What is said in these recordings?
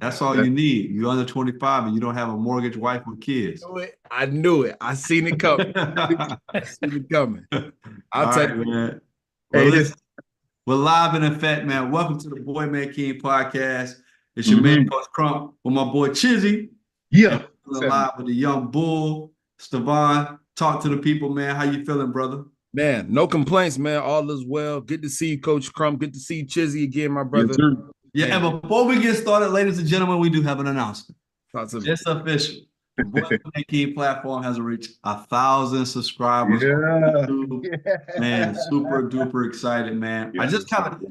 That's all you need. You're under 25 and you don't have a mortgage, wife, or kids. I knew it. I seen it coming. I seen it coming. I'll All take right, it. man. Well, Hey, this. listen, we're live in effect, man. Welcome to the Boy Man King podcast. It's your man, Mhm. Coach Crump, with my boy Chizzy. And Yeah. we're live with the young bull, Stevon. Talk to the people, man. How you feeling, brother? Man, no complaints, man. All is well. Good to see you, Coach Crump. Good to see you, Chizzy, again, my Yes, brother. sir. Yeah, Man, and before we get started, ladies and gentlemen, we do have an announcement. talk to me. It's official. The Boy Man King platform has reached 1,000 subscribers on Yeah. YouTube. Man, super duper excited, man. I Yeah. just kind of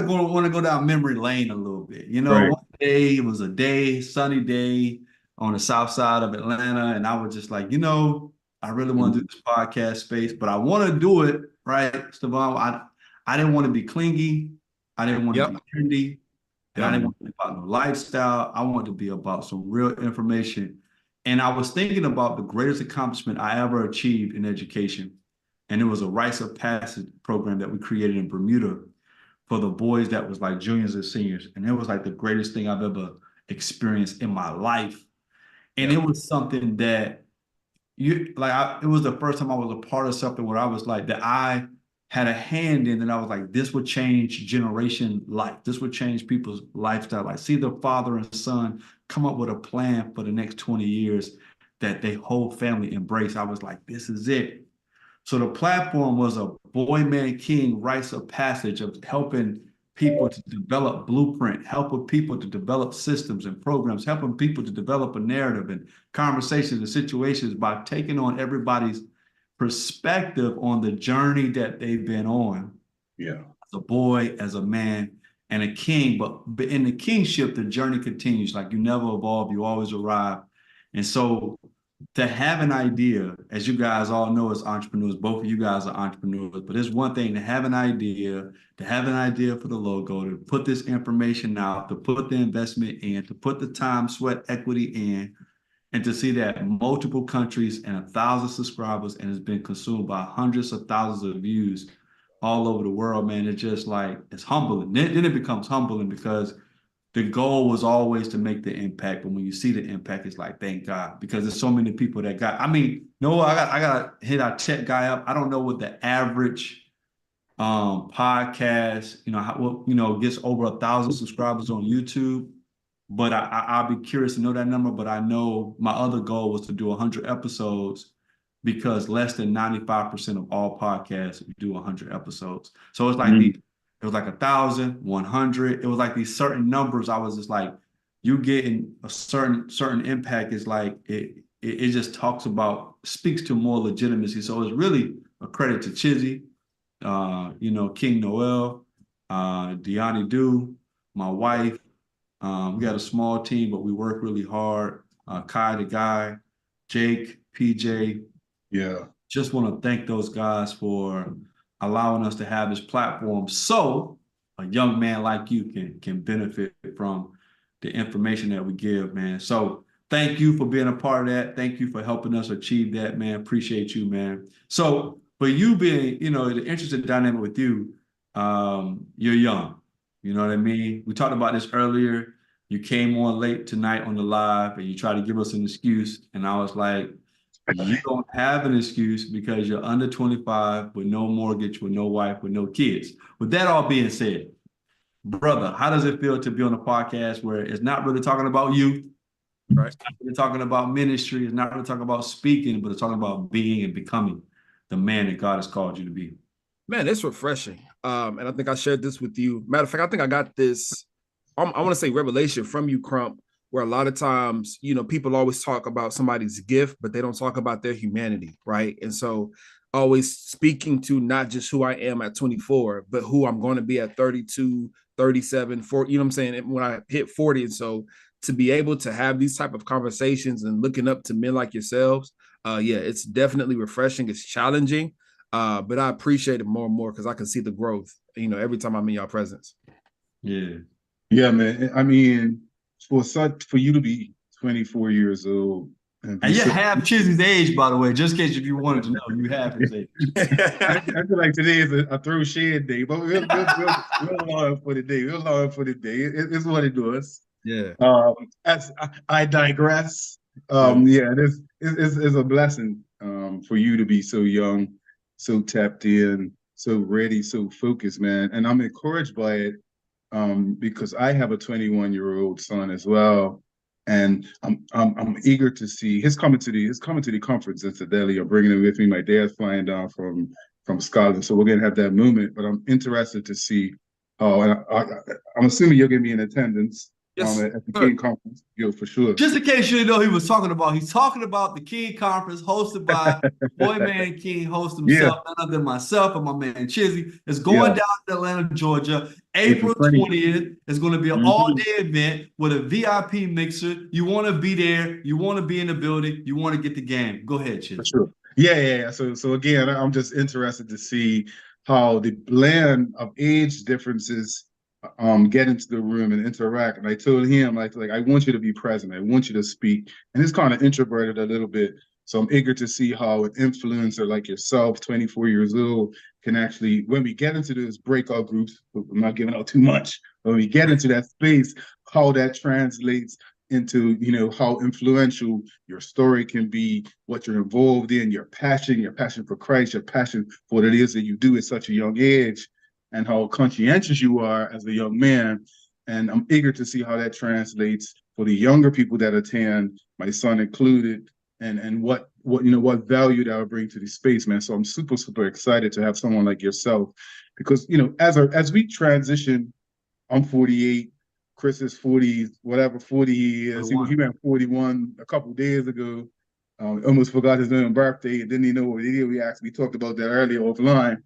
want to go down memory lane a little bit. You know, Right. one day it was a day, sunny day on the south side of Atlanta, and I was just like, I really want to do this podcast space, but I want to do it right, Stevon. I didn't want to be clingy. I didn't want to be trendy. And I didn't want to be about no lifestyle. I wanted to be about some real information. And I was thinking about the greatest accomplishment I ever achieved in education. And it was a rites of passage program that we created in Bermuda for the boys that was like juniors and seniors. And it was like the greatest thing I've ever experienced in my life. And it was something that it was the first time I was a part of something where I was like that I had a hand in, and I was like, this would change generation life. This would change people's lifestyle. Like, see the father and son come up with a plan for the next 20 years that they whole family embrace. I was like, this is it. So the platform was a Boy Man King rites of passage of helping people to develop blueprint, helping people to develop systems and programs, helping people to develop a narrative and conversations and situations by taking on everybody's perspective on the journey that they've been on. Yeah. As a boy, as a man, and a king. But in the kingship, the journey continues. Like you never evolve, you always arrive. And so to have an idea, as you guys all know as entrepreneurs, both of you guys are entrepreneurs, but it's one thing to have an idea, for the logo, to put this information out, to put the investment in, to put the time, sweat, equity in, and to see that multiple countries and 1,000 subscribers and has been consumed by hundreds of thousands of views all over the world, man, it's just like, it's humbling. Then it becomes humbling because the goal was always to make the impact. But when you see the impact, it's like, thank God, because there's so many people that I got to hit our tech guy up. I don't know what the average podcast, gets over 1,000 subscribers on YouTube. But I'll be curious to know that number. But I know my other goal was to do 100 episodes because less than 95% of all podcasts do 100 episodes. So it's like it was like 1,000, 100. It was like these certain numbers. I was just like, you getting a certain impact is like it just speaks to more legitimacy. So it's really a credit to Chizzy, King Noel, Deani Do, my wife. We got a small team, but we work really hard. Kai the guy, Jake, PJ. Yeah. Just want to thank those guys for allowing us to have this platform so a young man like you can benefit from the information that we give, man. So thank you for being a part of that. Thank you for helping us achieve that, man. Appreciate you, man. So for you being, the interesting dynamic with you, you're young. You know what I mean? We talked about this earlier. You came on late tonight on the live and you tried to give us an excuse. And I was like, you don't have an excuse because you're under 25 with no mortgage, with no wife, with no kids. With that all being said, brother, how does it feel to be on a podcast where it's not really talking about you? Right. It's not really talking about ministry. It's not really talking about speaking, but it's talking about being and becoming the man that God has called you to be. Man, it's refreshing. And I think I shared this with you. Matter of fact, I think I got this, I want to say revelation from you, Crump, where a lot of times, people always talk about somebody's gift, but they don't talk about their humanity, right? And so always speaking to not just who I am at 24, but who I'm going to be at 32, 37, 40, you know what I'm saying? When I hit 40. And so to be able to have these type of conversations and looking up to men like yourselves, it's definitely refreshing. It's challenging. But I appreciate it more and more because I can see the growth, every time I'm in your presence. Yeah. Yeah, man. I mean, for you to be 24 years old. And you have Chizzy's age, by the way, just in case if you wanted to know, you have his age. I feel like today is a throw shed day, but we'll allow it for the day. We'll allow it for the day. It's what it does. Yeah. As I digress. Yeah. Yeah, it's a blessing for you to be so young, so tapped in, so ready, so focused, man. And I'm encouraged by it because I have a 21-year-old son as well, and I'm eager to see his coming to the conference incidentally. I'm bringing him with me. My dad's flying down from Scotland, so we're gonna have that moment. But I'm interested to see. Oh, and I'm assuming you're gonna be in attendance Yes, at the sir. King Conference. Yo, for sure. Just in case you didn't know he's talking about the King Conference hosted by Boy Man King, host Yeah, himself, none other than myself and my man Chizzy. It's yeah. going down to Atlanta, Georgia, April April 20th. 20th. It's going to be an Mhm. all-day event with a VIP mixer. You want to be there. You want to be in the building. You want to get the game. Go ahead, For Chizzy. sure. Yeah. So again, I'm just interested to see how the blend of age differences get into the room and interact. And I told him like I want you to be present. I want you to speak. And he's kind of introverted a little bit. So I'm eager to see how an influencer like yourself, 24 years old, can actually, when we get into those breakout groups, I'm not giving out too much, when we get into that space, how that translates into, how influential your story can be, what you're involved in, your passion for Christ, your passion for what it is that you do at such a young age, and how conscientious you are as a young man. And I'm eager to see how that translates for the younger people that attend, my son included, and what value that will bring to the space, man. So I'm super excited to have someone like yourself, because as we transition, I'm 48. Chris is 40, whatever 40 he is. He 21. went 41 a couple of days ago. Almost forgot his own birthday. Didn't even know what he did. We talked about that earlier offline.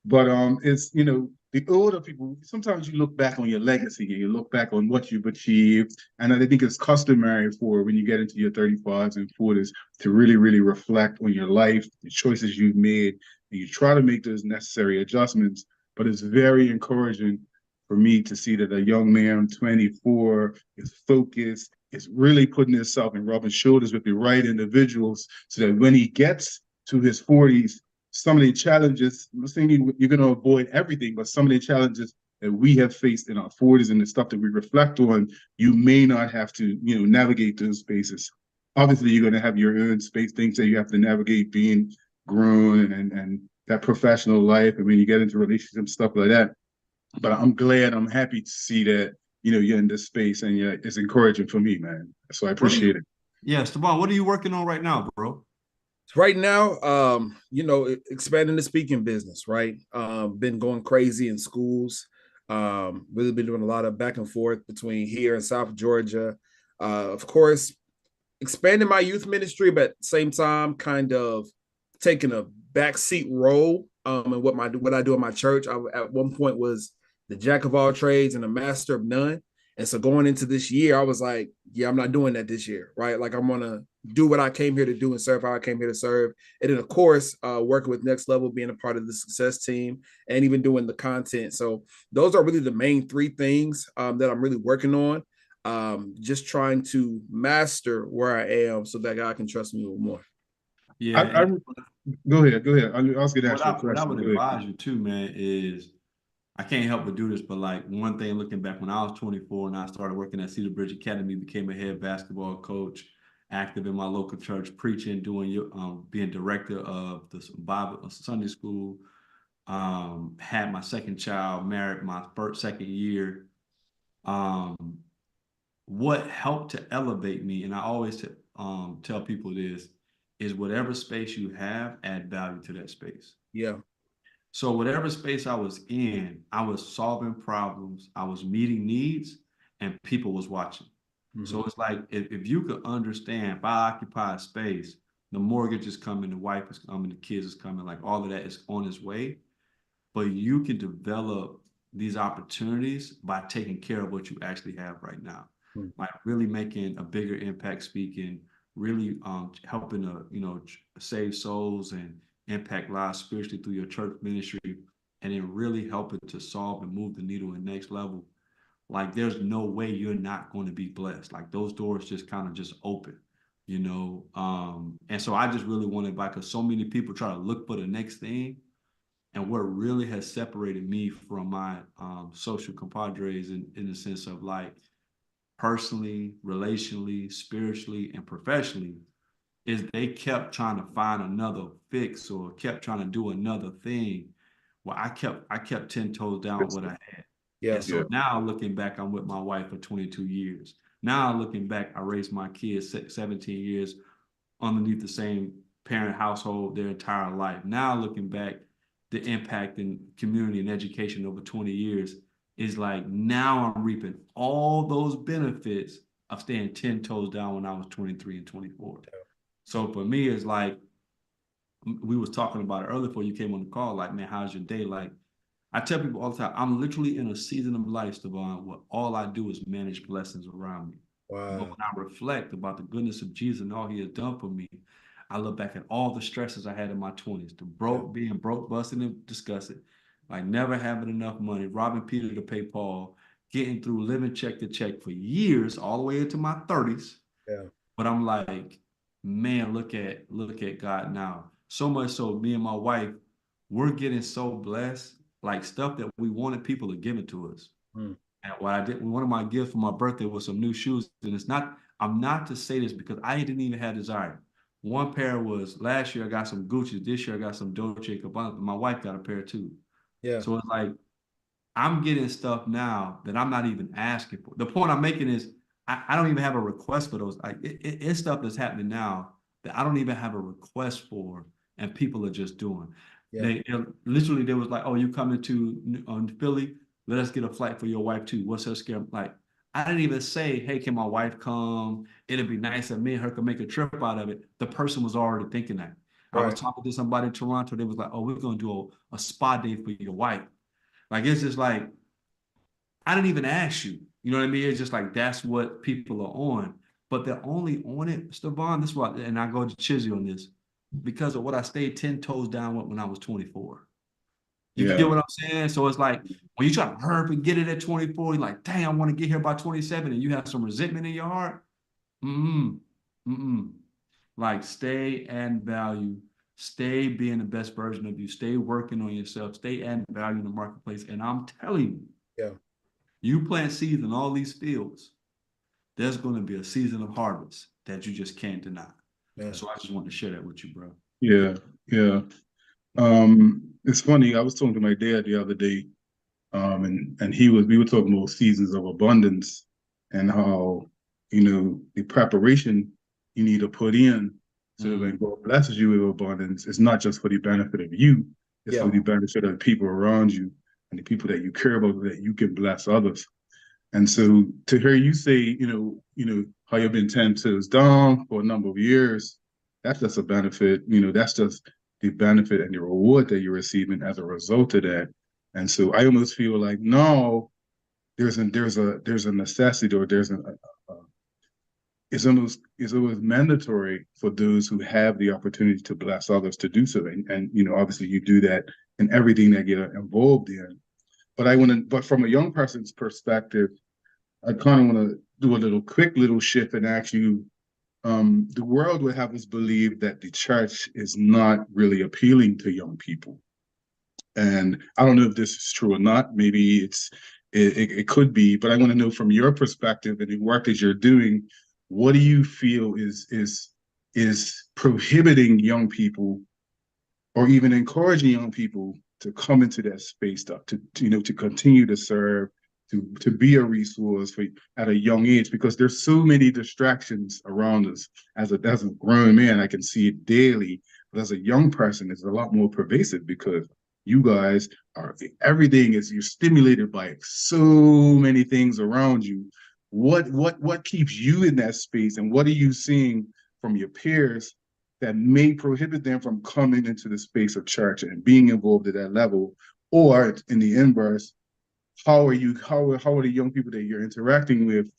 But it's the older people. Sometimes you look back on your legacy and you look back on what you've achieved, and I think it's customary for when you get into your 35s and 40s to really reflect on your life, the choices you've made, and you try to make those necessary adjustments. But it's very encouraging for me to see that a young man, 24, is focused, is really putting himself and rubbing shoulders with the right individuals, so that when he gets to his 40s, some of the challenges, I'm not saying you're going to avoid everything, but some of the challenges that we have faced in our 40s and the stuff that we reflect on, you may not have to, navigate those spaces. Obviously, you're going to have your own space, things that you have to navigate being grown and that professional life. And when you get into relationships, stuff like that. But I'm happy to see that, you're in this space, and it's encouraging for me, man. So I What are appreciate you? it. Yeah, Stevon, what are you working on right now, bro? Right now, expanding the speaking business, right? Been going crazy in schools. Really been doing a lot of back and forth between here and South Georgia. Of course, expanding my youth ministry, but at the same time, kind of taking a backseat role in what I do in my church. I at one point was the jack of all trades and a master of none. And so going into this year, I was like, yeah, I'm not doing that this year, right? Like I'm gonna do what I came here to do and serve how I came here to serve. And then of course, working with Next Level, being a part of the success team, and even doing the content. So those are really the main three things that I'm really working on. Just trying to master where I am so that God can trust me a little more. Yeah, I and Go ahead, go ahead. I was going to what ask you a I question. would Go ahead. advise you too, man, is I can't help but do this, but like one thing looking back when I was 24 and I started working at Cedar Bridge Academy, became a head basketball coach, active in my local church, preaching, doing being director of the Bible Sunday school. Had my second child, married my second year. Um, what helped to elevate me, and I always tell people this, is whatever space you have, add value to that space. Yeah. So whatever space I was in, I was solving problems, I was meeting needs, and people was watching. Mm-hmm. So it's like if you could understand, if I occupy a space, the mortgage is coming, the wife is coming, the kids is coming, like all of that is on its way. But you can develop these opportunities by taking care of what you actually have right now, Mm-hmm. like really making a bigger impact speaking, really helping to save souls and impact lives spiritually through your church ministry, and then really helping to solve and move the needle in next level. Like there's no way you're not going to be blessed. Like those doors just kind of just open. And so I just really wanted, like, because so many people try to look for the next thing, and what really has separated me from my social compadres in the sense of like personally, relationally, spiritually, and professionally, is they kept trying to find another fix or kept trying to do another thing. Well, I kept 10 toes down with what I had. Yeah. And so now looking back, I'm with my wife for 22 years. Now looking back, I raised my kids 17 years underneath the same parent household their entire life. Now looking back, the impact in community and education over 20 years is like now I'm reaping all those benefits of staying 10 toes down when I was 23 and 24. So for me, it's like we was talking about it earlier before you came on the call, like, man, how's your day? Like, I tell people all the time, I'm literally in a season of life, Stevon, where all I do is manage blessings around me. But Wow. when I reflect about the goodness of Jesus and all he has done for me, I look back at all the stresses I had in my 20s, being broke, busting, and disgusted, like never having enough money, robbing Peter to pay Paul, getting through living check to check for years, all the way into my 30s. Yeah. But I'm like, man, look at God now. So much so, me and my wife, we're getting so blessed, like stuff that we wanted people to give it to us. Mm. And what I did, one of my gifts for my birthday was some new shoes. And I'm not to say this because I didn't even have desire. One pair was last year I got some Gucci. This year I got some Dolce & Gabbana. My wife got a pair too. Yeah. So it's like I'm getting stuff now that I'm not even asking for. The point I'm making is I don't even have a request for those. Like it's stuff that's happening now that I don't even have a request for, and people are just doing. Yeah. They literally they was like, "Oh, you coming to Philly? Let us get a flight for your wife too. What's her scare?" Like I didn't even say, "Hey, can my wife come? It'd be nice if me and her could make a trip out of it." The person was already thinking that. I was Right. talking to somebody in Toronto. They was like, "Oh, we're gonna do a spa day for your wife." Like it's just like I didn't even ask you. You know what I mean? It's just like that's what people are on. But they're only on it, Stevon. This is what, and I go to Chizzy on this because of what I stayed 10 toes down with when I was 24. You Yeah. get what I'm saying? So it's like when you try to hurry up and get it at 24, you're like, dang, I want to get here by 27, and you have some resentment in your heart. Mm-mm. Mm-mm. Like stay adding value, stay being the best version of you, stay working on yourself, stay adding value in the marketplace. And I'm telling you, Yeah. you plant seeds in all these fields, there's going to be a season of harvest that you just can't deny. Man. So I just wanted to share that with you, bro. Yeah. Yeah. It's funny. I was talking to my dad the other day, and we were talking about seasons of abundance and how, the preparation you need to put in so that when God blesses you with abundance, it's not just for the benefit of you, it's for the benefit of the people around you and the people that you care about, that you can bless others. And so to hear you say, how you've been 10 toes down for a number of years, that's just a benefit, that's just the benefit and the reward that you're receiving as a result of that. And so I almost feel like no, there's a necessity, or it's almost mandatory for those who have the opportunity to bless others to do so. And obviously you do that in everything that you're involved in. But from a young person's perspective, I kind of want to do a quick little shift and ask you, the world would have us believe that the church is not really appealing to young people. And I don't know if this is true or not. Maybe it could be, but I want to know from your perspective and the work that you're doing, what do you feel is prohibiting young people or even encouraging young people to come into that space stuff, to continue to serve, to be a resource at a young age, because there's so many distractions around us. As a grown man, I can see it daily, but as a young person, it's a lot more pervasive because you guys everything is, you're stimulated by so many things around you. What keeps you in that space, and what are you seeing from your peers that may prohibit them from coming into the space of church and being involved at that level? Or in the inverse, how are the young people that you're interacting with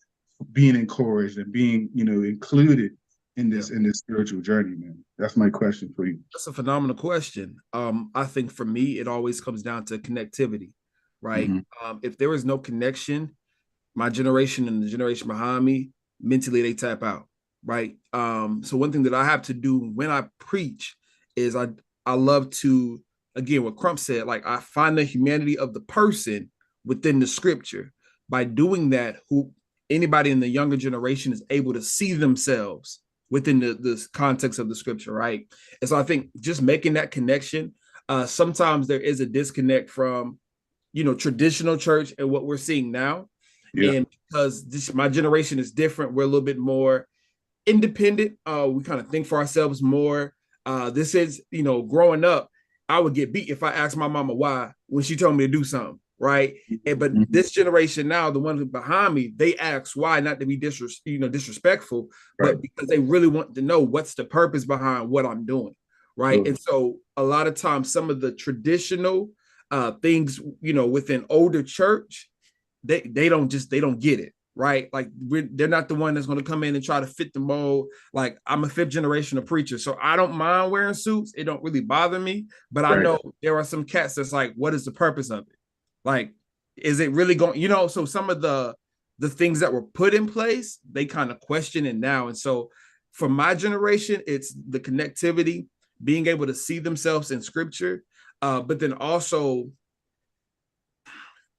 being encouraged and being, included in this spiritual journey, man? That's my question for you. That's a phenomenal question. I think for me, it always comes down to connectivity, right? If there is no connection, my generation and the generation behind me, mentally they tap out, right? So one thing that I have to do when I preach is I love to, again, what Crump said, like I find the humanity of the person within the scripture. By doing that, anybody in the younger generation is able to see themselves within the context of the scripture, right? And so I think just making that connection, sometimes there is a disconnect from, traditional church and what we're seeing now. Yeah. And because my generation is different, we're a little bit more independent. We kind of think for ourselves more. This is, growing up, I would get beat if I asked my mama why when she told me to do something, right? But Mhm. this generation now, the ones behind me, they ask why, not to be disrespectful, Right. but because they really want to know what's the purpose behind what I'm doing, right? So, And so a lot of times, some of the traditional things, within older church, they don't get it, right? Like they're not the one that's going to come in and try to fit the mold. Like I'm a fifth generation of preacher, so I don't mind wearing suits. It don't really bother me, but I right. know there are some cats that's like, what is the purpose of it? Like, is it really going? So some of the things that were put in place, they kind of question it now. And so for my generation, it's the connectivity, being able to see themselves in scripture, but then also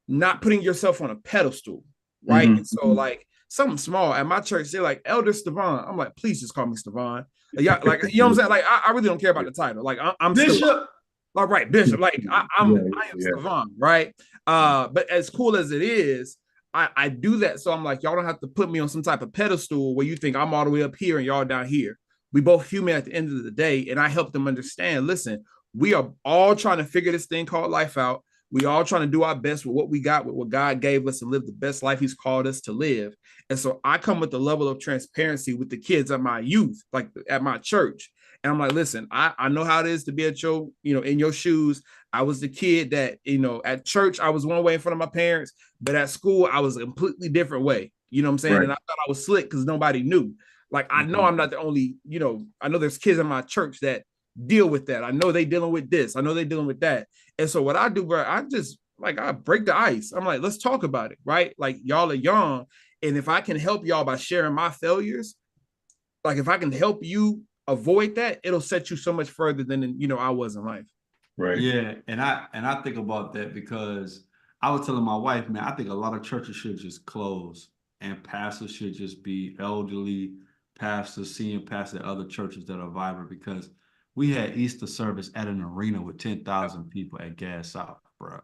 not putting yourself on a pedestal, right? Mhm. And so, like, something small at my church, they're like, Elder Stevon. I'm like, please just call me Stevon. Yeah, like, you know what I'm saying? Like, I really don't care about the title. Like, I'm Stevon. Bishop. Like, right, Bishop. Like, Yeah, I am yeah. Stevon, right? But as cool as it is, I do that. So I'm like, y'all don't have to put me on some type of pedestal where you think I'm all the way up here and y'all down here. We both human at the end of the day. And I help them understand, listen, we are all trying to figure this thing called life out. We all trying to do our best with what we got, with what God gave us, and live the best life He's called us to live. And so I come with a level of transparency with the kids at my youth, like at my church. And I'm like, listen, I know how it is to be at your, in your shoes. I was the kid that, at church, I was one way in front of my parents, but at school, I was a completely different way. You know what I'm saying? Right. And I thought I was slick because nobody knew. Like, I know I'm not the only, I know there's kids in my church that deal with that. I know they dealing with this. I know they dealing with that. And so what I do, bro, I just like I break the ice. I'm like, let's talk about it, right? Like y'all are young, and if I can help y'all by sharing my failures, like if I can help you avoid that, it'll set you so much further than I was in life. Right. Yeah, and I think about that because I was telling my wife, man, I think a lot of churches should just close and pastors should just be elderly pastors, senior pastors at other churches that are vibrant because we had Easter service at an arena with 10,000 people at Gas South, bro.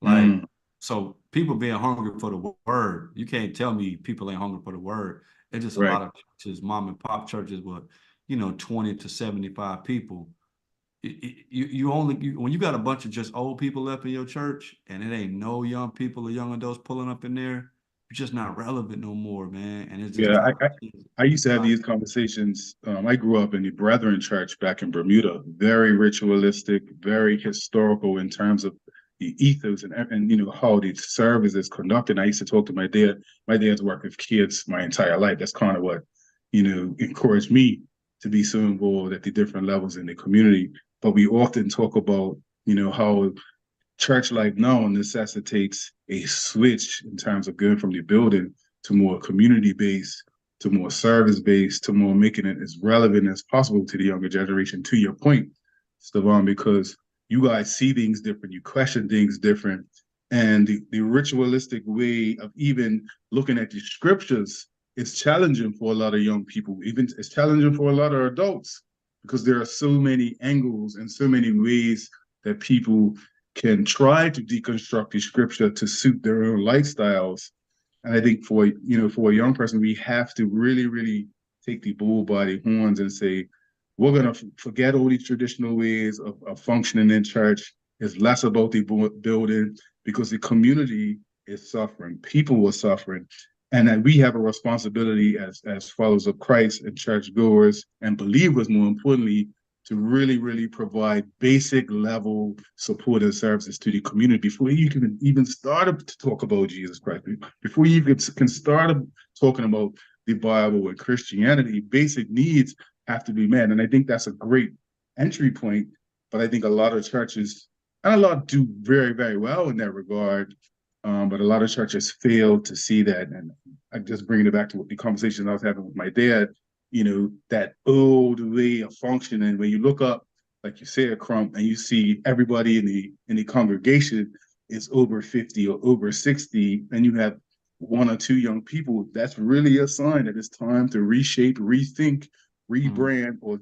Like, Mm. so people being hungry for the word, you can't tell me people ain't hungry for the word. It's just a Right. lot of churches, mom and pop churches with, 20 to 75 people. When you got a bunch of just old people left in your church and it ain't no young people or young adults pulling up in there, you're just not relevant no more, man. And it's just Yeah, time. I used to have these conversations. I grew up in the Brethren Church back in Bermuda, very ritualistic, very historical in terms of the ethos and how the service is conducted. I used to talk to my dad. My dad's worked with kids my entire life. That's kind of what encouraged me to be so involved at the different levels in the community. But we often talk about how church life now necessitates a switch in terms of going from the building to more community based, to more service based, to more making it as relevant as possible to the younger generation. To your point, Stevon, because you guys see things different, you question things different, and the ritualistic way of even looking at the scriptures is challenging for a lot of young people. Even it's challenging for a lot of adults because there are so many angles and so many ways that people can try to deconstruct the scripture to suit their own lifestyles. And I think for a young person, we have to really, really take the bull by the horns and say, we're gonna forget all these traditional ways of functioning in church. It's less about the building because the community is suffering, people are suffering, and that we have a responsibility as followers of Christ and churchgoers and believers, more importantly, to really, really provide basic level support and services to the community before you can even start to talk about Jesus Christ. Before you can start talking about the Bible and Christianity, basic needs have to be met. And I think that's a great entry point. But I think a lot of churches, and a lot do very, very well in that regard, but a lot of churches fail to see that. And I'm just bringing it back to the conversation I was having with my dad, that old way of functioning. When you look up, like you said, Crump, and you see everybody in the congregation is over 50 or over 60, and you have one or two young people, that's really a sign that it's time to reshape, rethink, rebrand, or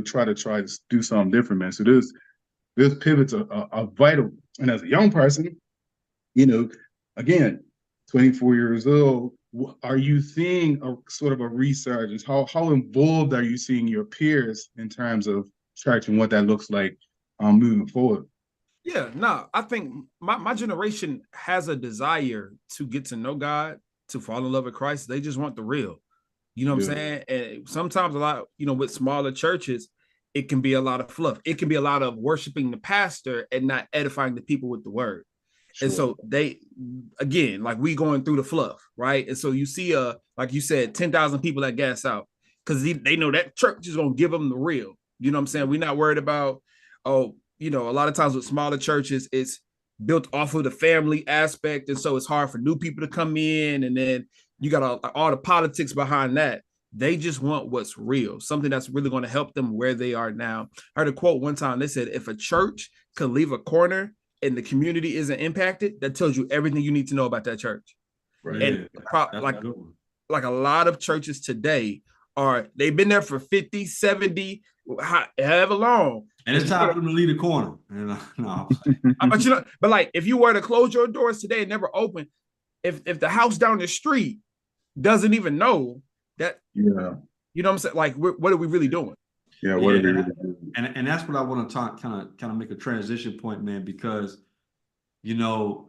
try to do something different, man. So those pivots are vital. And as a young person, you know, again, 24 years old, are you seeing a sort of a resurgence? How involved are you seeing your peers in terms of church and what that looks like moving forward? Yeah, no, I think my generation has a desire to get to know God, to fall in love with Christ. They just want the real. You know what Yeah, I'm saying? And sometimes a lot, with smaller churches, it can be a lot of fluff. It can be a lot of worshiping the pastor and not edifying the people with the word. And sure. so they, again, like we going through the fluff, right? And so you see, like you said, 10,000 people that gas out because they know that church is gonna give them the real. You know what I'm saying? We're not worried about, oh, a lot of times with smaller churches, it's built off of the family aspect, and so it's hard for new people to come in, and then you got all the politics behind that. They just want what's real, something that's really going to help them where they are now. I heard a quote one time. They said, if a church could leave a corner and the community isn't impacted, that tells you everything you need to know about that church. Right. And Yeah, that's a like good one. like a lot of churches today they've been there for 50, 70, however long. And it's time for them to leave the corner. No. But like if you were to close your doors today and never open, if the house down the street doesn't even know that, Yeah. you know what I'm saying? Like, what are we really doing? Yeah. What Yeah, are we really doing? and that's what I want to talk, kind of make a transition point, man, because Stevon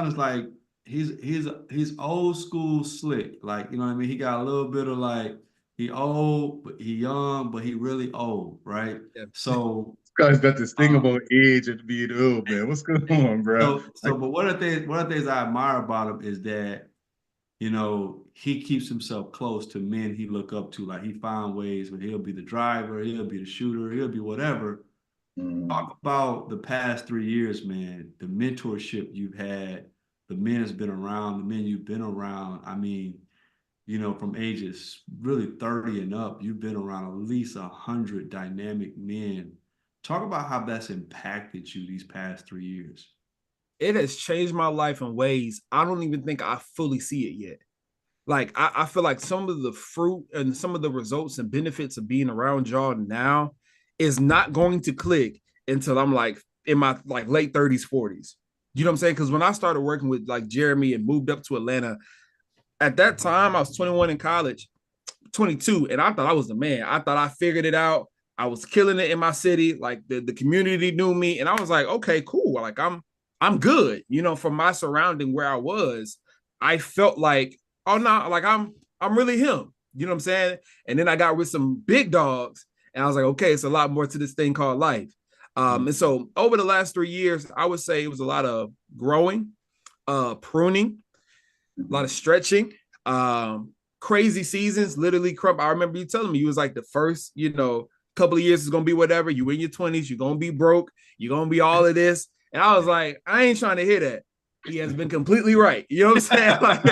is like he's old school slick. Like, you know what I mean? He got a little bit of like he old, but he young, but he really old, right? Yeah. So This guy's got this thing um about age and being old, man. What's going on, bro? but one of the things I admire about him is that he keeps himself close to men he look up to. Like he find ways where he'll be the driver, he'll be the shooter, he'll be whatever. Mm, Talk about the past 3 years, man, the mentorship you've had, the men that's been around, the men you've been around. I mean, from ages really 30 and up, you've been around at least 100 dynamic men. Talk about how that's impacted you these past 3 years. It has changed my life in ways I don't even think I fully see it yet. Like I feel like some of the fruit and some of the results and benefits of being around y'all now is not going to click until I'm like in my like late 30s, 40s. You know what I'm saying? Because when I started working with like Jeremy and moved up to Atlanta, at that time I was 21 in college, 22, and I thought I was the man. I thought I figured it out. I was killing it in my city. Like the community knew me, and I was like, okay, cool. Like I'm good. From my surrounding where I was, I felt like, oh no, like I'm really him. You know what I'm saying? And then I got with some big dogs, and I was like, okay, it's a lot more to this thing called life. And so over the last 3 years, I would say it was a lot of growing, pruning, a lot of stretching, crazy seasons. Literally, Crump. I remember you telling me you was like the first, couple of years is gonna be whatever. You in your 20s, you're gonna be broke, you're gonna be all of this. And I was like, I ain't trying to hear that. He has been completely right. You know what I'm saying? Like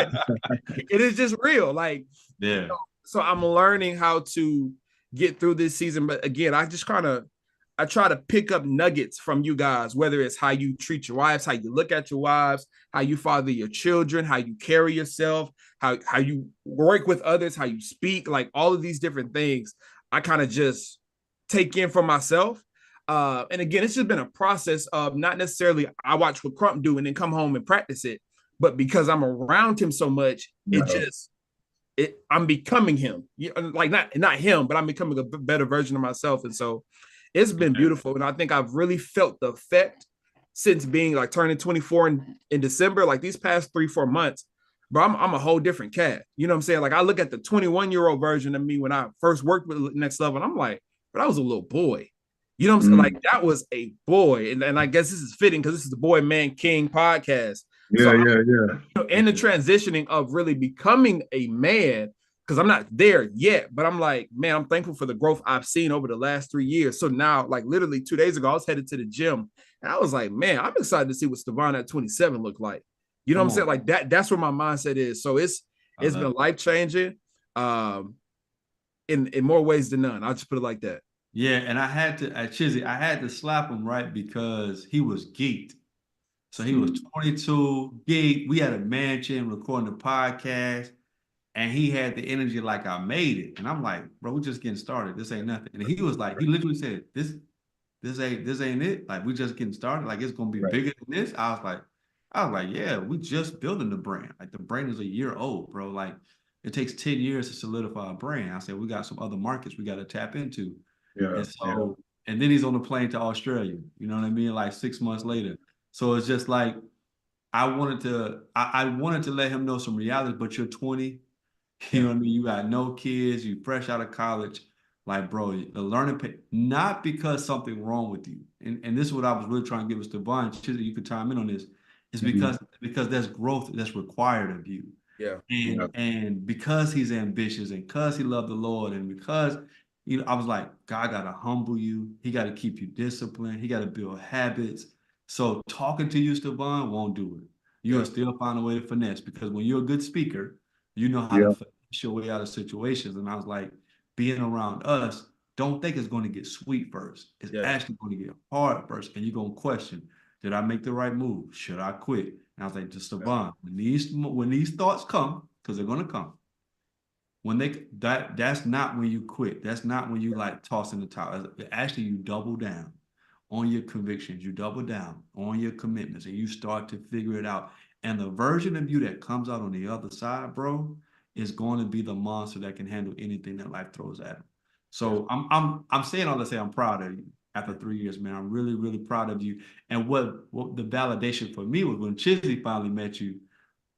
it is just real. Like, Yeah. so I'm learning how to get through this season. But again, I try to pick up nuggets from you guys, whether it's how you treat your wives, how you look at your wives, how you father your children, how you carry yourself, how you work with others, how you speak, like all of these different things. I kind of just take in for myself. And again, it's just been a process of not necessarily I watch what Crump do and then come home and practice it, but because I'm around him so much, no. I'm becoming him. Like not him, but I'm becoming a better version of myself. And so it's been beautiful. And I think I've really felt the effect since being like turning 24 in December, like these past 3-4 months. But I'm a whole different cat. You know what I'm saying? Like I look at the 21-year-old version of me when I first worked with Next Level, and I'm like, but I was a little boy. You know what I'm saying? Like that was a boy. And I guess this is fitting because this is the Boy Man King podcast. So in the transitioning of really becoming a man, because I'm not there yet, but I'm like, man, I'm thankful for the growth I've seen over the last 3 years. So now, like literally 2 days ago, I was headed to the gym and I was like, man, I'm excited to see what Stevon at 27 looked like. You know what I'm saying? Like that's where my mindset is. So it's been life changing in more ways than none. I'll just put it like that. Yeah, and I had to, at Chizzy, I had to slap him, right, because he was geeked. So he was 22. We had a mansion recording the podcast, and he had the energy like I made it. And I'm like, bro, we're just getting started. This ain't nothing. And he was like, he literally said, this ain't it. Like, we just getting started. Like, it's gonna be Right. bigger than this. I was like, yeah, we just building the brand. Like, the brand is a year old, bro. Like, it takes 10 years to solidify a brand. I said, we got some other markets we got to tap into. Yeah. And so, and then he's on the plane to Australia. You know what I mean? Like 6 months later. So it's just like I wanted to let him know some realities, but you're 20. You know what I mean? You got no kids, you fresh out of college. Like, bro, the learning not because something wrong with you. And this is what I was really trying to give us to Vaughn. You could chime in on this. It's Mhm. because there's growth that's required of you. Yeah. And because he's ambitious and because he loved the Lord and because I was like, God gotta humble you. He gotta keep you disciplined. He gotta build habits. So talking to you, Stevon, won't do it. You'll Yeah. still find a way to finesse because when you're a good speaker, you know how to Yeah. finesse your way out of situations. And I was like, being around us, don't think it's going to get sweet first. It's Yeah. actually going to get hard first, and you're going to question, did I make the right move? Should I quit? And I was like, just Stevon, when these thoughts come, because they're going to come, when that's not when you quit. That's not when you like toss in the towel. Actually, you double down on your convictions. You double down on your commitments, and you start to figure it out. And the version of you that comes out on the other side, bro, is going to be the monster that can handle anything that life throws at him. Yeah. So I'm saying all to say I'm proud of you. After 3 years, man, I'm really, really proud of you. And what the validation for me was when Chizzy finally met you.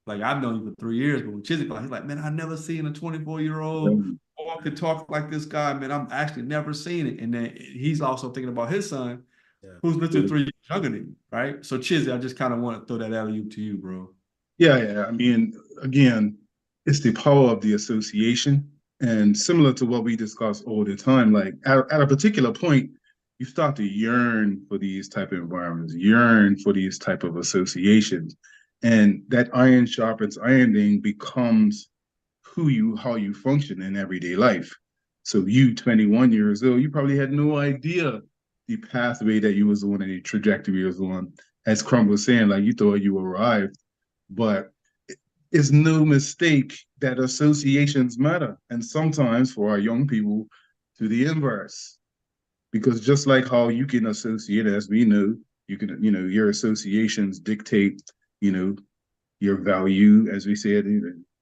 Like, I've known you for 3 years, but when Chizzy, he's like, man, I never seen a 24-year-old walk and talk like this guy, man. I'm actually never seen it. And then he's also thinking about his son, Yeah. who's literally 3 years younger than you, right? So Chizzy, I just kind of want to throw that alley oop to you, bro. Yeah. I mean, again, it's the power of the association. And similar to what we discuss all the time, like at a particular point, you start to yearn for these type of environments, yearn for these type of associations. And that iron sharpens iron thing becomes how you function in everyday life. So you, 21 years old, you probably had no idea the pathway that you was on and the trajectory you was on. As Crumb was saying, like you thought you arrived, but it's no mistake that associations matter. And sometimes for our young people, to the inverse. Because just like how you can associate, as we know, your associations dictate, you know, your value, as we said,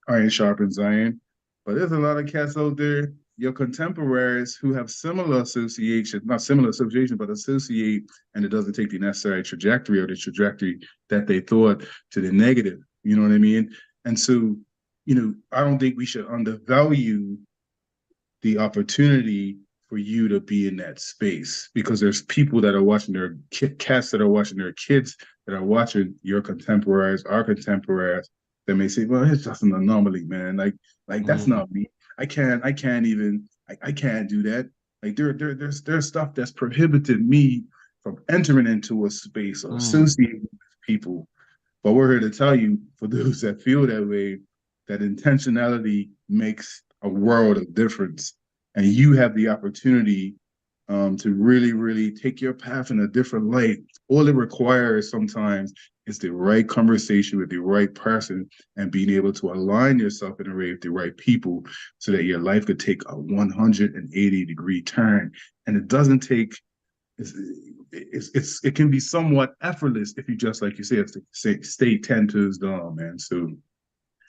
iron sharpens iron. But there's a lot of cats out there, your contemporaries, who have similar association, not similar association, but associate, and it doesn't take the necessary trajectory or the trajectory that they thought to the negative. You know what I mean? And so, I don't think we should undervalue the opportunity for you to be in that space, because there's people that are watching their cats that are watching their kids, that are watching your contemporaries, our contemporaries, that may say, well, it's just an anomaly, man. Like that's not me. I can't even, I can't do that. Like there's stuff that's prohibited me from entering into a space or associating with people. But we're here to tell you, for those that feel that way, that intentionality makes a world of difference. And you have the opportunity to really, really take your path in a different light. All it requires sometimes is the right conversation with the right person and being able to align yourself in a way with the right people so that your life could take a 180-degree turn. And it doesn't take, it can be somewhat effortless if you just, like you said, stay 10 toes down, man. So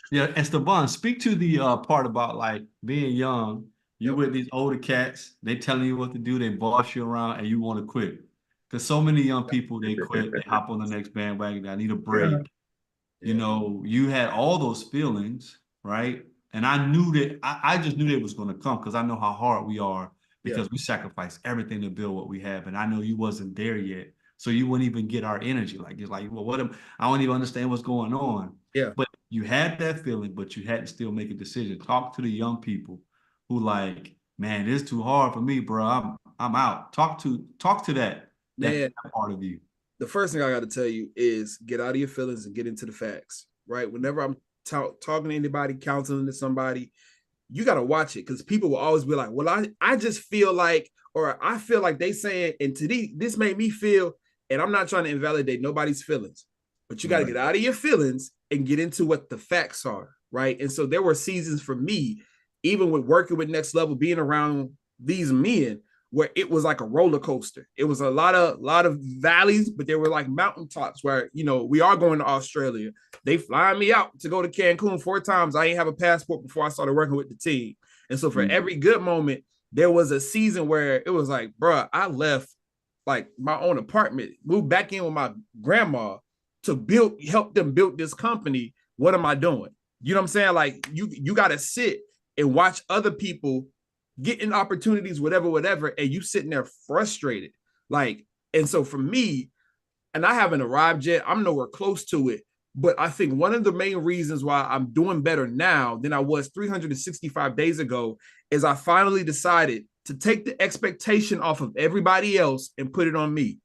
Yeah, and Stevon, speak to the part about like being young. You Yep. with these older cats, they telling you what to do, they boss you around, and you want to quit. Because so many young people, they quit, they hop on the next bandwagon. I need a yeah, break. Yeah. You had all those feelings, right? And I knew that I just knew they was going to come because I know how hard we are Yeah. because we sacrifice everything to build what we have. And I know you wasn't there yet. So you wouldn't even get our energy. Like, it's like, well, I don't even understand what's going on. Yeah. But you had that feeling, but you had to still make a decision. Talk to the young people who like, man, it's too hard for me, bro. I'm out. Talk to that Man, part of you. the first thing I got to tell you is get out of your feelings and get into the facts, right? Whenever I'm talking to anybody, counseling to somebody, you got to watch it, because people will always be like, well, I just feel like, or I feel like they saying, and to this made me feel, and I'm not trying to invalidate nobody's feelings. but you got to get out of your feelings and get into what the facts are, right? And so there were seasons for me, even with working with Next Level, being around these men, where it was like a roller coaster. It was a lot of valleys, but there were like mountaintops where, you know, we are going to Australia. They flying me out to go to Cancun 4 times. I ain't have a passport before I started working with the team. And so for every good moment, there was a season where it was like, bruh, I left like my own apartment, moved back in with my grandma to help them build this company. What am I doing? You know what I'm saying? Like you got to sit and watch other people getting opportunities, whatever, and you sitting there frustrated. Like, and so for me, and I haven't arrived yet, I'm nowhere close to it. But I think one of the main reasons why I'm doing better now than I was 365 days ago is I finally decided to take the expectation off of everybody else and put it on me.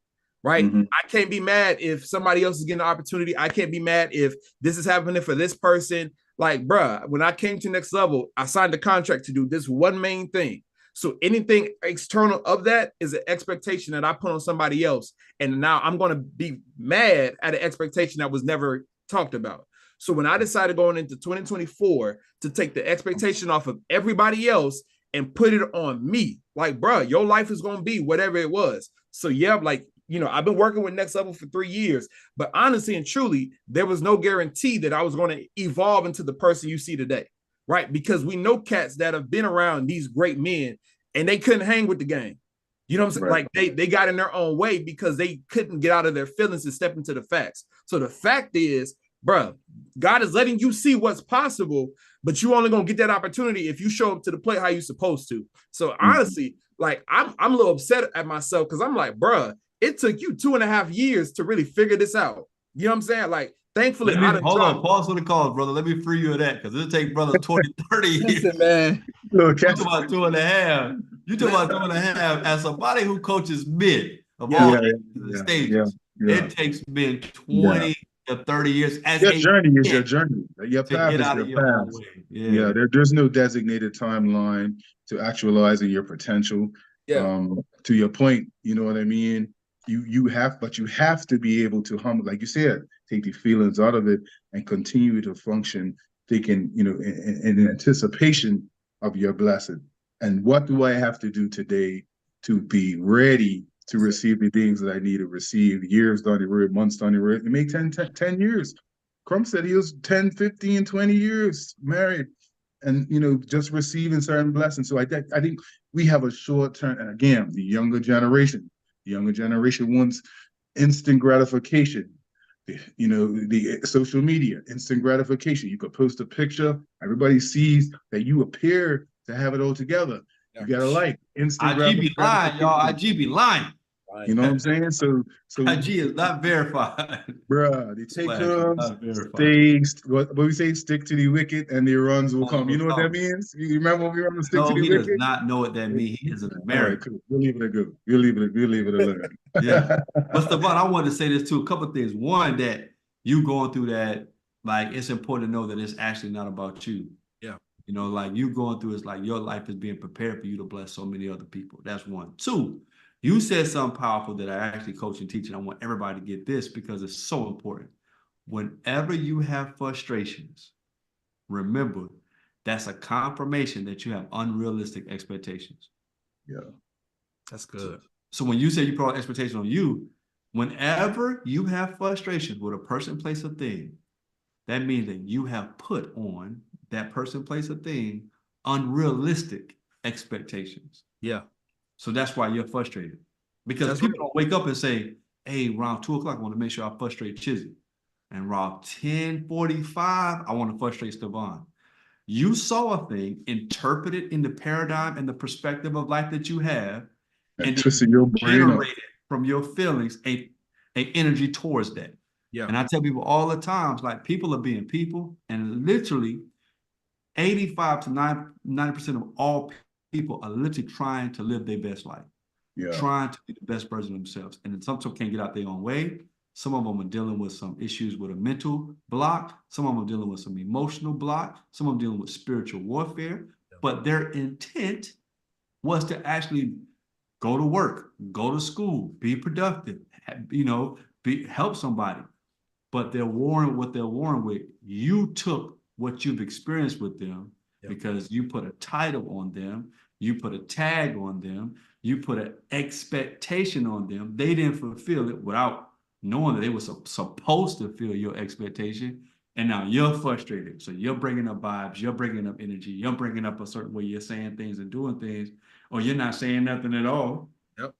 Right. I can't be mad if somebody else is getting an opportunity. I can't be mad if this is happening for this person. Like, bruh, when I came to Next Level, I signed a contract to do this one main thing. So anything external of that is an expectation that I put on somebody else. And now I'm going to be mad at an expectation that was never talked about. So when I decided going into 2024 to take the expectation off of everybody else and put it on me, like, bruh, your life is going to be whatever it was. So yeah, like, you know, I've been working with Next Level for 3 years, but honestly and truly, there was no guarantee that I was going to evolve into the person you see today, right? Because we know cats that have been around these great men and they couldn't hang with the game. You know what I'm saying? Right. Like they got in their own way because they couldn't get out of their feelings and step into the facts. So the fact is, bro, God is letting you see what's possible, but you only gonna get that opportunity if you show up to the plate how you supposed to. So honestly, like I'm a little upset at myself because I'm like, bro, it took you 2.5 years to really figure this out. You know what I'm saying? Like, thankfully, hold on, pause for the cause, brother. Let me free you of that because it'll take brother 20, 30 years. Listen, man. You talking about 2.5. You talking about 2.5 as somebody who coaches men of all the stages. It takes men 20 to 30 years as your journey is your journey. Your path is your path. Yeah. There's no designated timeline to actualizing your potential. To your point, you know what I mean? You have to be able to like you said, take the feelings out of it and continue to function thinking, you know, in anticipation of your blessing. And what do I have to do today to be ready to receive the things that I need to receive years down the road, months down the road? It may 10 years. Crump said he was 10, 15, 20 years married and, you know, just receiving certain blessings. So I think we have a short term, and again, the younger generation wants instant gratification. You know, the social media, instant gratification. You could post a picture, everybody sees that you appear to have it all together. You got to like instant IG be lying, y'all. IG be lying. You know what I'm saying? So IG is not verified. Bruh, they take what we say, stick to the wicket and the runs will come. You know what that means? You remember when we were on stick to the wicket? No, he does not know what that means. He is an American. All right, cool. We'll leave it go. We'll leave it alone. Yeah. But Stevon, I wanted to say this too. A couple of things. One, that you going through that, like, it's important to know that it's actually not about you. Yeah. You know, like you going through, it's like your life is being prepared for you to bless so many other people. That's one. Two, you said something powerful that I actually coach and teach, and I want everybody to get this because it's so important. Whenever you have frustrations, remember that's a confirmation that you have unrealistic expectations. Yeah. That's good. So when you say you put expectation on you, whenever you have frustrations with a person, place, or thing, that means that you have put on that person, place, or thing unrealistic expectations. Yeah. So that's why you're frustrated. Because people don't wake up and say, hey, around 2 o'clock, I want to make sure I frustrate Chizzy. And around 10:45, I want to frustrate Stevon. You saw a thing, interpret it in the paradigm and the perspective of life that you have, and twisting your brain up from your feelings a energy towards that. Yeah. And I tell people all the time, like, people are being people, and literally 85 to 90% of all people are literally trying to live their best life. Trying to be the best version of themselves. And then some people can't get out their own way. Some of them are dealing with some issues with a mental block. Some of them are dealing with some emotional block. Some of them dealing with spiritual warfare. But their intent was to actually go to work, go to school, be productive, you know, help somebody. but they're warring what they're warring with. You took what you've experienced with them because you put a title on them, you put a tag on them, you put an expectation on them. They didn't fulfill it without knowing that they were supposed to fill your expectation. And now you're frustrated. So you're bringing up vibes, you're bringing up energy, you're bringing up a certain way you're saying things and doing things, or you're not saying nothing at all. Yep.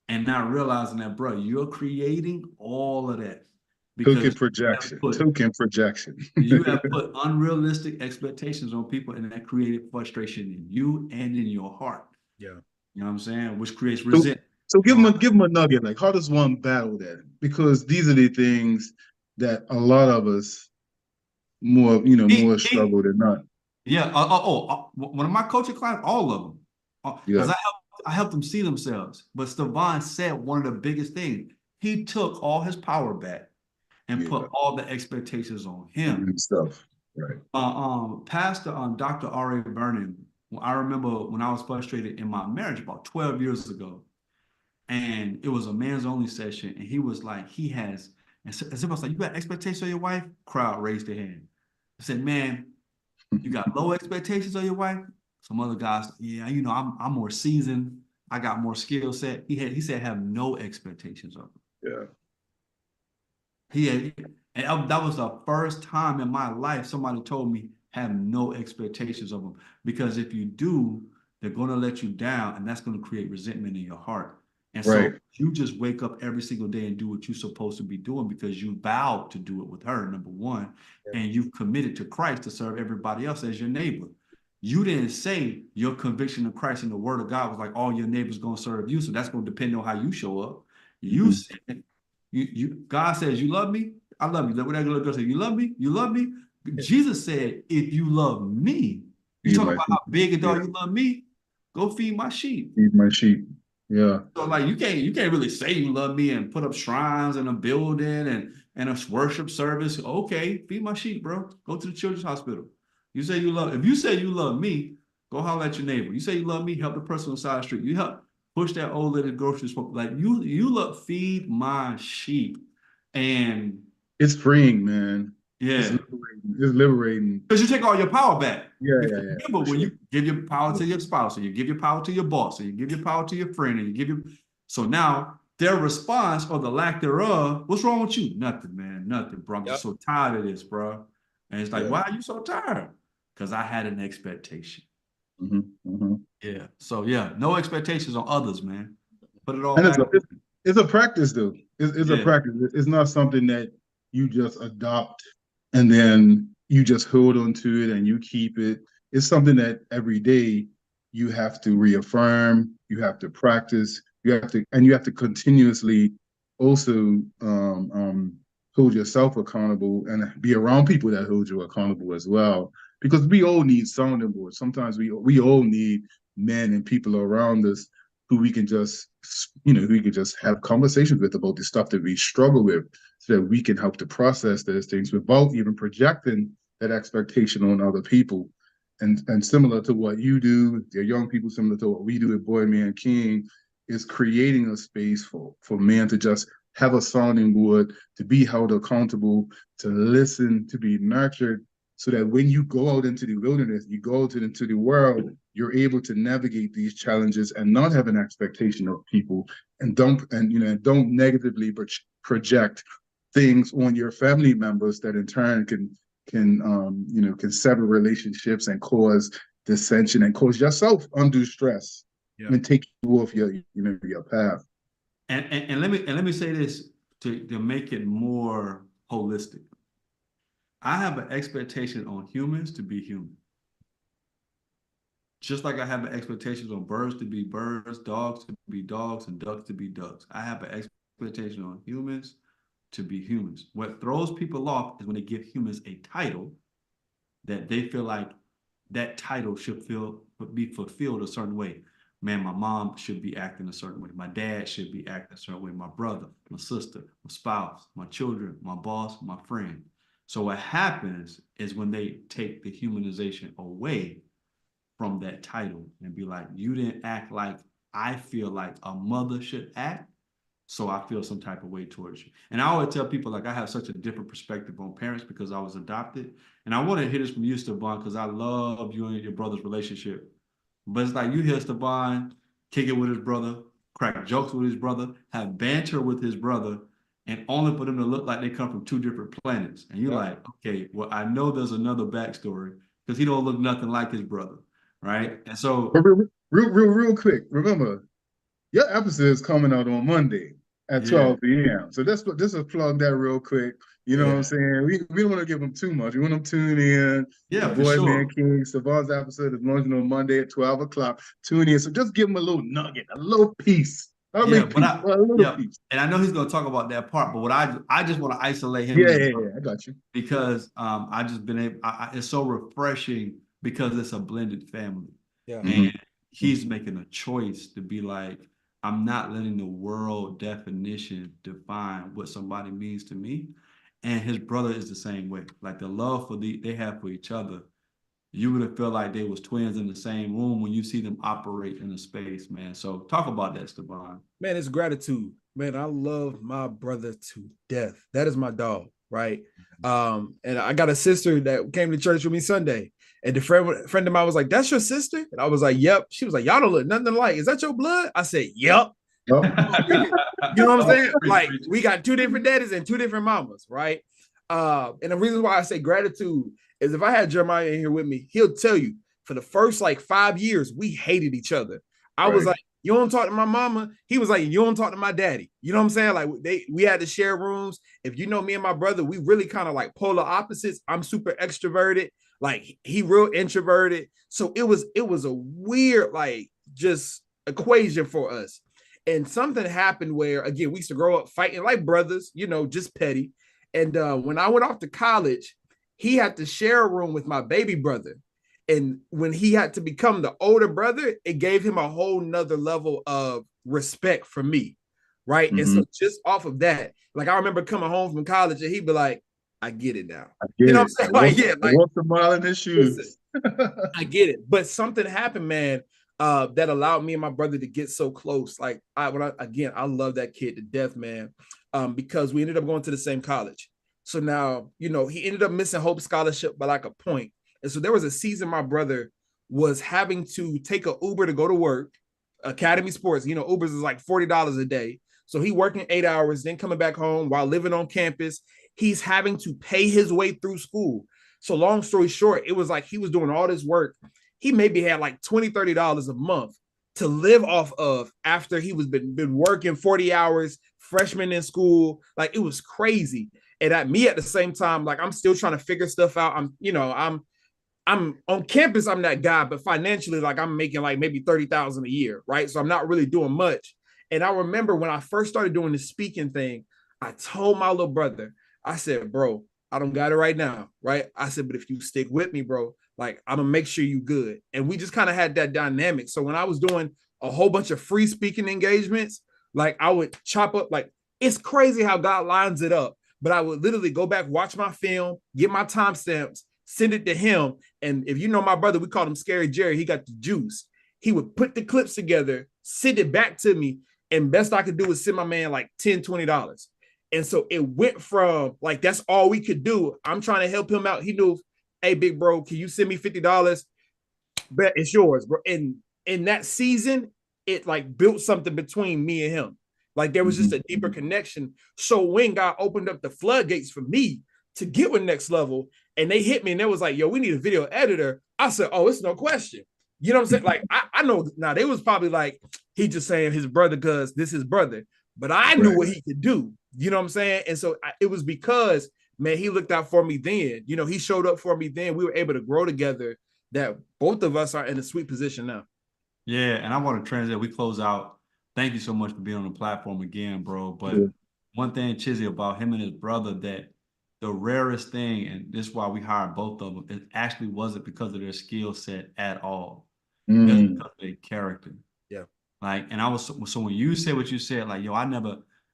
And not realizing that, bro, you're creating all of that because Token projection. you have put unrealistic expectations on people, and that created frustration in you and in your heart. Yeah. You know what I'm saying? Which creates resentment. So give them a nugget. Like, how does one battle that? Because these are the things that a lot of us more struggle than not. Yeah. One of my coaching clients, all of them, because I helped them see themselves. But Stevon said one of the biggest things. He took all his power back and put all the expectations on him. And stuff. Right. Pastor Dr. R.A. Vernon, I remember when I was frustrated in my marriage about 12 years ago, and it was a man's only session, and he was like, and as if I was like, you got expectations on your wife? Crowd raised their hand. I said, man, you got low expectations on your wife? Some other guys, yeah, I'm more seasoned. I got more skill set. He said, have no expectations of her. Yeah. And that was the first time in my life somebody told me have no expectations of them, because if you do, they're going to let you down, and that's going to create resentment in your heart. And so you just wake up every single day and do what you're supposed to be doing because you vowed to do it with her, number one, and you've committed to Christ to serve everybody else as your neighbor. You didn't say your conviction of Christ and the word of God was like all your neighbors going to serve you, so that's going to depend on how you show up. You said, God says, you love me? I love you. What that little girl said, you love me? You love me? Jesus said, if you love me, you talk about how big and dog you love me, go feed my sheep. Feed my sheep. Yeah. So like you can't really say you love me and put up shrines in a building and a worship service. Okay, feed my sheep, bro. Go to the children's hospital. If you say you love me, go holler at your neighbor. You say you love me, help the person on the side of the street. You help push that old lady grocery store. Like you love, feed my sheep. And it's freeing, man. Yeah. It's liberating. Because you take all your power back. Yeah. Remember when you give your power to your spouse, or you give your power to your boss, or you give your power to your friend, and so now their response or the lack thereof, what's wrong with you? Nothing, man. Nothing, bro. I'm just so tired of this, bro. And it's like, why are you so tired? Because I had an expectation. Yeah. So no expectations on others, man. Put it all back. It's a practice, though. It's a practice. It's not something that you just adopt and then you just hold on to it and you keep it. It's something that every day you have to reaffirm, you have to practice, you have to continuously also hold yourself accountable and be around people that hold you accountable as well. Because we all need sounding boards. Sometimes we all need men and people around us who we can just have conversations with about the stuff that we struggle with, so that we can help to process those things without even projecting that expectation on other people. And similar to what you do, the young people, similar to what we do at Boy Man King, is creating a space for men to just have a sounding board, to be held accountable, to listen, to be nurtured, so that when you go out into the wilderness, you go out into the world, you're able to navigate these challenges and not have an expectation of people, and don't negatively project things on your family members that in turn can sever relationships and cause dissension and cause yourself undue stress and take you off your path. And let me say this to make it more holistic. I have an expectation on humans to be human. Just like I have an expectations on birds to be birds, dogs to be dogs, and ducks to be ducks. I have an expectation on humans to be humans. What throws people off is when they give humans a title that they feel like that title should be fulfilled a certain way. Man, my mom should be acting a certain way. My dad should be acting a certain way. My brother, my sister, my spouse, my children, my boss, my friend. So what happens is when they take the humanization away from that title and be like, you didn't act like I feel like a mother should act, so I feel some type of way towards you. And I always tell people, like, I have such a different perspective on parents because I was adopted. And I want to hear this from you, Stevon, because I love you and your brother's relationship. But it's like you hear Stevon kick it with his brother, crack jokes with his brother, have banter with his brother, and only for them to look like they come from two different planets. And you're like, okay, well, I know there's another backstory because he don't look nothing like his brother, right? And so, But real quick, remember, your episode is coming out on Monday at yeah, 12 p.m. So this will plug that real quick. You know what I'm yeah, saying? We don't want to give them too much. We want them tuned in. The yeah, for Boy Man sure. King, Savard's episode is launching on Monday at 12 o'clock. Tune in. So just give them a little nugget, a little piece. Not a Yeah, big but piece, but a little yeah, piece. and I know he's going to talk about that part, but what I just want to isolate him Yeah, and his yeah, brother yeah. I got you. because I just been able. It's so refreshing because it's a blended family, Yeah. Mhm. and he's making a choice to be like, I'm not letting the world definition define what somebody means to me, and his brother is the same way. Like the love they have for each other, you would have felt like they was twins in the same room when you see them operate in a space, man. So talk about that, Stevon. Man, it's gratitude. Man, I love my brother to death. That is my dog, right? And I got a sister that came to church with me Sunday. And the friend of mine was like, "That's your sister?" And I was like, "Yep." She was like, "Y'all don't look nothing alike. Is that your blood?" I said, "Yep." Oh. You know what I'm Oh, saying? Like we got two different daddies and two different mamas, right? And the reason why I say gratitude is if I had Jeremiah in here with me, he'll tell you for the first like 5 years, we hated each other. I was Right. like, you don't talk to my mama. He was like, you don't talk to my daddy. You know what I'm saying? Like we had to share rooms. If you know me and my brother, we really kind of like polar opposites. I'm super extroverted, like he real introverted. So it was a weird like just equation for us. And something happened where again we used to grow up fighting like brothers, just petty. And when I went off to college, he had to share a room with my baby brother. And when he had to become the older brother, it gave him a whole nother level of respect for me. Right. And Mm-hmm. so just off of that, like I remember coming home from college and he'd be like, I get it now. I get You know it. what I'm saying? Like, yeah, I like walked a mile in his listen, shoes. I get it. But something happened, man, that allowed me and my brother to get so close. Like I love that kid to death, man. Because we ended up going to the same college. So now, he ended up missing Hope Scholarship by like a point. And so there was a season my brother was having to take a Uber to go to work, Academy Sports. Ubers is like $40 a day. So he working 8 hours, then coming back home while living on campus. He's having to pay his way through school. So long story short, it was like he was doing all this work. He maybe had like $20, $30 a month to live off of after he was been working 40 hours, freshman in school. Like it was crazy. And at me at the same time, like I'm still trying to figure stuff out. I'm on campus, I'm that guy, but financially, like I'm making like maybe 30,000 a year, right? So I'm not really doing much. And I remember when I first started doing the speaking thing, I told my little brother, I said, bro, I don't got it right now, right? I said, but if you stick with me, bro, like I'm gonna make sure you good. And we just kind of had that dynamic. So when I was doing a whole bunch of free speaking engagements, like I would chop up, like it's crazy how God lines it up. But I would literally go back, watch my film, get my timestamps, send it to him. And if you know my brother, we called him Scary Jerry. He got the juice. He would put the clips together, send it back to me. And best I could do was send my man like $10, $20. And so it went from like, that's all we could do. I'm trying to help him out. He knew, hey, big bro, can you send me $50? Bet it's yours, bro. And in that season, it like built something between me and him. Like there was just a deeper connection. So when God opened up the floodgates for me to get with Next Level, and they hit me and they was like, yo, we need a video editor. I said, oh, it's no question. You know what I'm saying? Like, I know now they was probably like, he just saying his brother because this is his brother. But I knew what he could do. You know what I'm saying? And so it was because, man, he looked out for me then. He showed up for me then. We were able to grow together that both of us are in a sweet position now. Yeah, and I want to translate. We close out. Thank you so much for being on the platform again, bro. But Yeah. one thing, Chizzy, about him and his brother, that the rarest thing, and this is why we hired both of them, it actually wasn't because of their skill set at all. It was because of their character. Yeah. Like, and I was so when you said what you said, like, yo,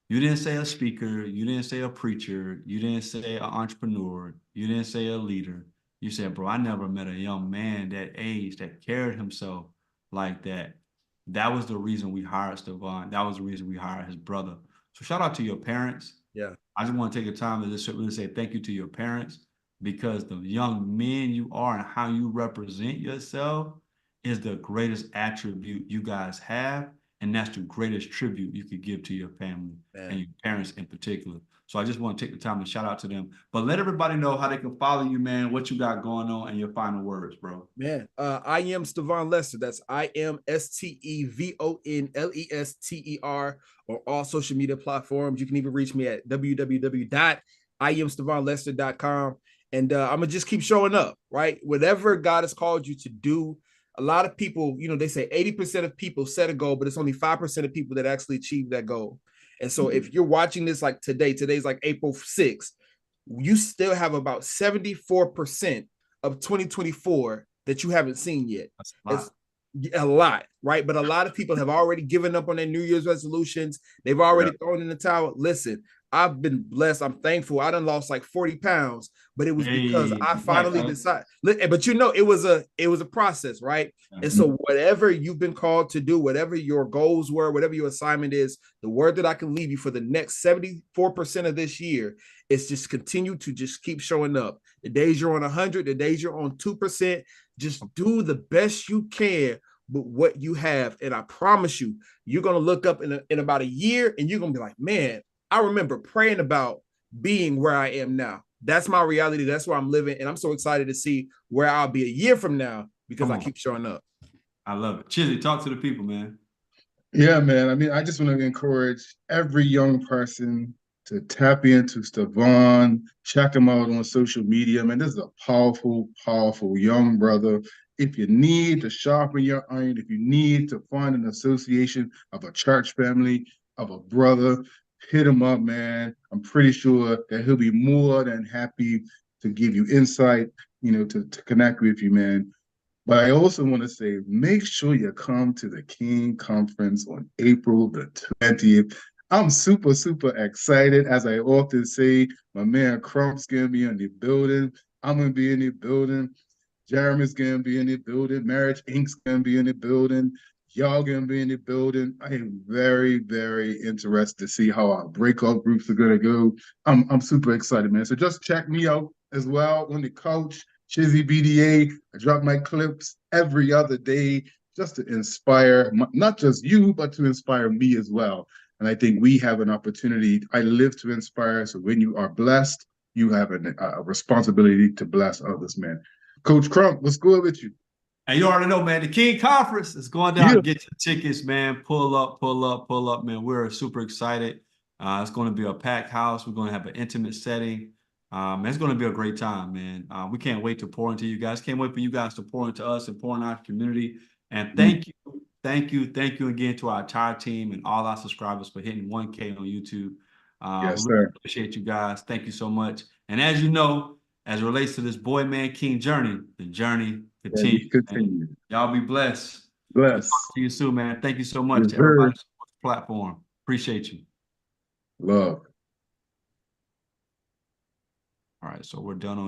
you didn't say a speaker, you didn't say a preacher, you didn't say an entrepreneur, you didn't say a leader. You said, bro, I never met a young man that age that carried himself like that. That was the reason we hired Stevon. That was the reason we hired his brother. So shout out to your parents. Yeah. I just want to take the time to just really say thank you to your parents, because the young men you are and how you represent yourself is the greatest attribute you guys have. And that's the greatest tribute you could give to your family and your parents in particular. So I just want to take the time to shout out to them. But let everybody know how they can follow you, man, what you got going on, and your final words, bro. Man, I am Stevon Lester. That's IMSTEVONLESTER on all social media platforms. You can even reach me at www.IamStevonLester.com. And I'm going to just keep showing up, right? Whatever God has called you to do. A lot of people, they say 80% of people set a goal, but it's only 5% of people that actually achieve that goal. And so if you're watching this like today's like April 6th, you still have about 74% of 2024 that you haven't seen yet. It's a lot, right? But a lot of people have already given up on their New Year's resolutions. They've already thrown in the towel. Listen, I've been blessed. I'm thankful. I done lost like 40 pounds, but it was because I finally decided. But it was a process, right? And so whatever you've been called to do, whatever your goals were, whatever your assignment is, the word that I can leave you for the next 74% of this year is just continue to just keep showing up. The days you're on 100, the days you're on 2%, just do the best you can with what you have. And I promise you, you're going to look up in about a year and you're going to be like, man, I remember praying about being where I am now. That's my reality. That's where I'm living. And I'm so excited to see where I'll be a year from now because I keep showing up. I love it. Chizzy, talk to the people, man. Yeah, man. I mean, I just want to encourage every young person to tap into Stevon, check him out on social media. Man, this is a powerful, powerful young brother. If you need to sharpen your iron, if you need to find an association of a church family, of a brother, hit him up, man. I'm pretty sure that he'll be more than happy to give you insight, to connect with you, man. But I also want to say, make sure you come to the King Conference on April the 20th. I'm super, super excited. As I often say, my man Crump's going to be in the building. I'm going to be in the building. Jeremy's going to be in the building. Marriage Inc.'s going to be in the building. Y'all going to be in the building. I am very, very interested to see how our breakout groups are going to go. I'm super excited, man. So just check me out as well on the couch. Chizzy BDA. I drop my clips every other day just to inspire not just you, but to inspire me as well. And I think we have an opportunity. I live to inspire. So when you are blessed, you have a responsibility to bless others, man. Coach Crump, what's good with you? And you already know, man, the King Conference is going down. Yeah. Get your tickets, man. Pull up, man. We're super excited. It's going to be a packed house. We're going to have an intimate setting. It's going to be a great time, man. We can't wait to pour into you guys. Can't wait for you guys to pour into us and pour in our community. And thank you again to our entire team and all our subscribers for hitting 1K on YouTube. Yes, we really appreciate you guys. Thank you so much. And as you know, as it relates to this boy, man, King journey, the journey continues. Y'all be blessed. Bless. Talk to you soon, man. Thank you so much to everybody on the platform. Appreciate you. Love. All right, so we're done on